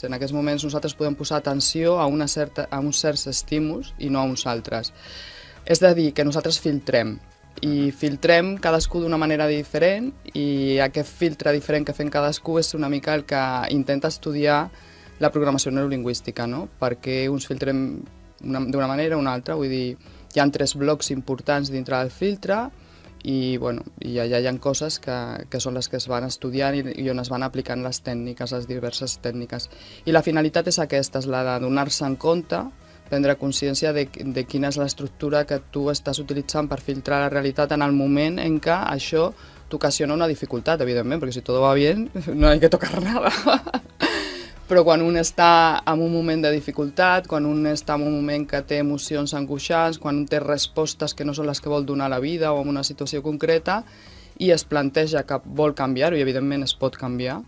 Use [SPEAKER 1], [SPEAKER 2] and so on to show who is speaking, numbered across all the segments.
[SPEAKER 1] moments. En aquests moments nosaltres podem posar atenció a uns certs estímuls i no a uns altres. És a dir, que nosaltres filtrem, i filtrem cadascú d'una manera diferent, i aquest filtre diferent que fem cadascú és una mica el que intenta estudiar la programació neurolingüística, no? Perquè uns filtrem d'una manera o una altra, vull dir, hi ha 3 blocs importants dintre del filtre i, bueno, i allà hi ha coses que són les que es van estudiant i on es van aplicant les tècniques, les diverses tècniques. I la finalitat és aquesta, és la de donar-se en compte, prendre consciència de quina és l'estructura que tu estàs utilitzant per filtrar la realitat en el moment en què això t'ocasiona una dificultat, evidentment, perquè si tot va bé no hay que tocar nada. Però quan un està en un moment de dificultat, quan un està en un moment que té emocions angoixants, quan un té respostes que no són les que vol donar a la vida o en una situació concreta i es planteja que vol canviar-ho, i evidentment es pot canviar,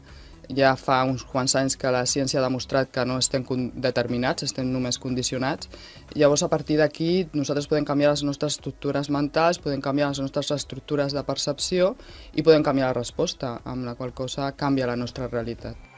[SPEAKER 1] ja fa uns quants anys que la ciència ha demostrat que no estem determinats, estem només condicionats. Llavors, a partir d'aquí, nosaltres podem canviar les nostres estructures mentals, podem canviar les nostres estructures de percepció i podem canviar la resposta, amb la qual cosa canvia la nostra realitat.